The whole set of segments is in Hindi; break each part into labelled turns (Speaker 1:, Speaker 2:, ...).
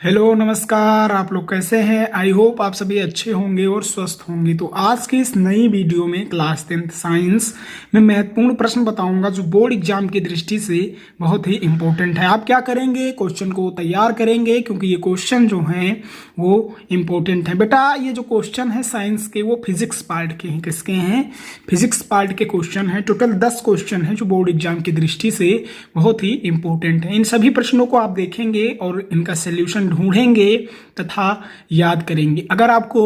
Speaker 1: हेलो नमस्कार। आप लोग कैसे हैं? आई होप आप सभी अच्छे होंगे और स्वस्थ होंगे। तो आज की इस नई वीडियो में क्लास 10th साइंस में महत्वपूर्ण प्रश्न बताऊंगा जो बोर्ड एग्जाम की दृष्टि से बहुत ही इंपॉर्टेंट है। आप क्या करेंगे? क्वेश्चन को तैयार करेंगे क्योंकि ये क्वेश्चन जो हैं वो इम्पोर्टेंट है। बेटा ये जो क्वेश्चन है साइंस के वो फिजिक्स पार्ट के हैं। किसके हैं? फिजिक्स पार्ट के क्वेश्चन है। टोटल 10 क्वेश्चन है जो बोर्ड एग्जाम की दृष्टि से बहुत ही इंपॉर्टेंट है। इन सभी प्रश्नों को आप देखेंगे और इनका सोल्यूशन ढूंढेंगे तथा याद करेंगे। अगर आपको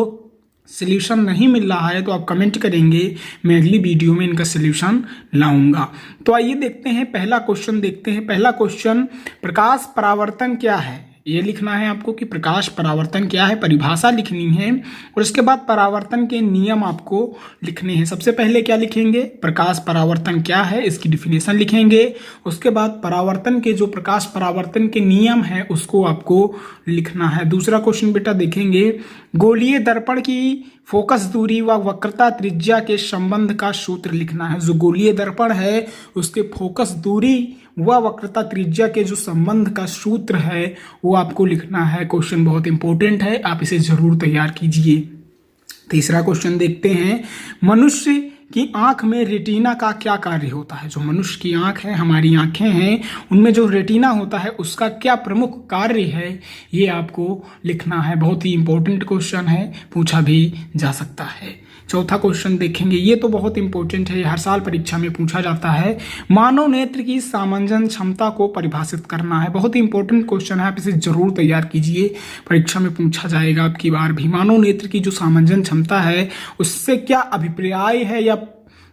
Speaker 1: सोल्यूशन नहीं मिल रहा है तो आप कमेंट करेंगे, मैं अगली वीडियो में इनका सोल्यूशन लाऊंगा। तो आइए देखते हैं, पहला क्वेश्चन देखते हैं। पहला क्वेश्चन, प्रकाश परावर्तन क्या है? ये लिखना है आपको कि प्रकाश परावर्तन क्या है, परिभाषा लिखनी है और उसके बाद परावर्तन के नियम आपको लिखने हैं। सबसे पहले क्या लिखेंगे? प्रकाश परावर्तन क्या है, इसकी डिफिनेशन लिखेंगे। उसके बाद परावर्तन के जो प्रकाश परावर्तन के नियम है उसको आपको लिखना है। दूसरा क्वेश्चन बेटा देखेंगे, गोलीय दर्पण की फोकस दूरी व वक्रता त्रिज्या के संबंध का सूत्र लिखना है। जो गोलीय दर्पण है उसके फोकस दूरी व वक्रता त्रिज्या के जो संबंध का सूत्र है वो आपको लिखना है। क्वेश्चन बहुत इंपॉर्टेंट है, आप इसे जरूर तैयार कीजिए। तीसरा क्वेश्चन देखते हैं, मनुष्य की आंख में रेटिना का क्या कार्य होता है? जो मनुष्य की आंख है, हमारी आंखें हैं, उनमें जो रेटिना होता है उसका क्या प्रमुख कार्य है, ये आपको लिखना है। बहुत ही इंपॉर्टेंट क्वेश्चन है, पूछा भी जा सकता है। चौथा क्वेश्चन देखेंगे, ये तो बहुत इंपॉर्टेंट है, हर साल परीक्षा में पूछा जाता है। मानव नेत्र की सामंजन क्षमता को परिभाषित करना है। बहुत ही इंपॉर्टेंट क्वेश्चन है, आप इसे जरूर तैयार कीजिए, परीक्षा में पूछा जाएगा आपकी बार भी। मानव नेत्र की जो सामंजन क्षमता है उससे क्या अभिप्राय है या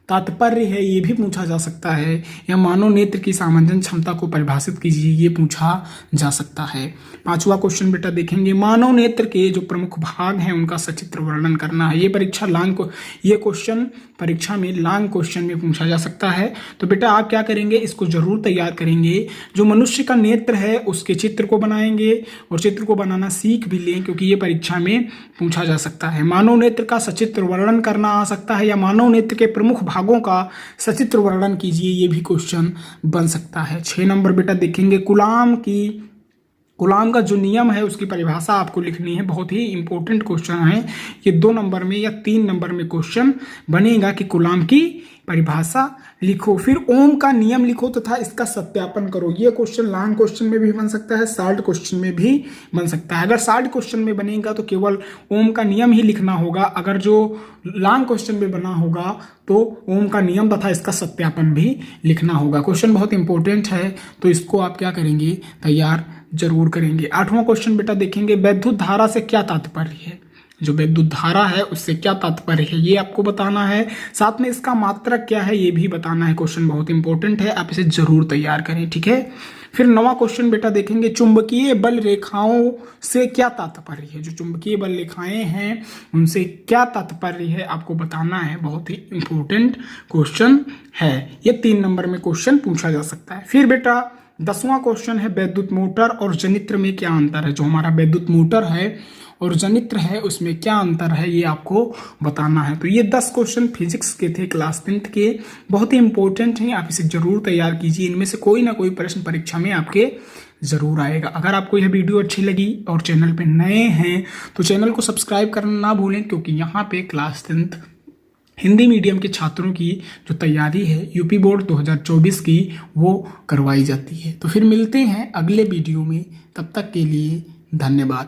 Speaker 1: तात्पर्य है, ये भी पूछा जा सकता है। या मानव नेत्र की सामंजन क्षमता को परिभाषित कीजिए, ये पूछा जा सकता है। पांचवा क्वेश्चन बेटा देखेंगे, मानव नेत्र के जो प्रमुख भाग हैं उनका सचित्र वर्णन करना है। ये क्वेश्चन परीक्षा में लॉन्ग क्वेश्चन में पूछा जा सकता है। तो बेटा आप क्या करेंगे, इसको जरूर तैयार करेंगे। जो मनुष्य का नेत्र है उसके चित्र को बनाएंगे और चित्र को बनाना सीख भी लें क्योंकि ये परीक्षा में पूछा जा सकता है। मानव नेत्र का सचित्र वर्णन करना आ सकता है या मानव नेत्र के प्रमुख भागों का सचित्र वर्णन कीजिए, ये भी क्वेश्चन बन सकता है। 6 नंबर बेटा देखेंगे, कूलाम का जो नियम है उसकी परिभाषा आपको लिखनी है। बहुत ही इंपॉर्टेंट क्वेश्चन है ये, 2 नंबर में या 3 नंबर में क्वेश्चन बनेगा कि कूलाम की परिभाषा लिखो। फिर ओम का नियम लिखो तथा इसका सत्यापन करो। ये क्वेश्चन लॉन्ग क्वेश्चन में भी बन सकता है, शॉर्ट क्वेश्चन में भी बन सकता है। अगर शॉर्ट क्वेश्चन में बनेगा तो केवल ओम का नियम ही लिखना होगा, अगर जो लॉन्ग क्वेश्चन में बना होगा तो ओम का नियम तथा इसका सत्यापन भी लिखना होगा। क्वेश्चन बहुत इंपॉर्टेंट है तो इसको आप क्या करेंगे, तैयार जरूर करेंगे। 8वां क्वेश्चन बेटा देखेंगे, वैद्युत धारा से क्या तात्पर्य है? जो वैद्युत धारा है उससे क्या तात्पर्य है ये आपको बताना है। साथ में इसका मात्रक क्या है ये भी बताना है। क्वेश्चन बहुत इंपॉर्टेंट है, आप इसे जरूर तैयार करें, ठीक है। फिर 9वां क्वेश्चन बेटा देखेंगे, चुंबकीय बल रेखाओं से क्या तात्पर्य है? जो चुंबकीय बल रेखाएं हैं उनसे क्या तात्पर्य है आपको बताना है। बहुत ही इंपॉर्टेंट क्वेश्चन है, ये 3 नंबर में क्वेश्चन पूछा जा सकता है। फिर बेटा 10वां क्वेश्चन है, वैद्युत मोटर और जनित्र में क्या अंतर है? जो हमारा वैद्युत मोटर है और जनित्र है उसमें क्या अंतर है ये आपको बताना है। तो ये 10 क्वेश्चन फिजिक्स के थे क्लास 10th के, बहुत ही इंपॉर्टेंट हैं, आप इसे जरूर तैयार कीजिए। इनमें से कोई ना कोई प्रश्न परीक्षा में आपके जरूर आएगा। अगर आपको यह वीडियो अच्छी लगी और चैनल पे नए हैं तो चैनल को सब्सक्राइब करना ना भूलें क्योंकि यहाँ पे क्लास 10th हिंदी मीडियम के छात्रों की जो तैयारी है यूपी बोर्ड 2024 की वो करवाई जाती है। तो फिर मिलते हैं अगले वीडियो में, तब तक के लिए धन्यवाद।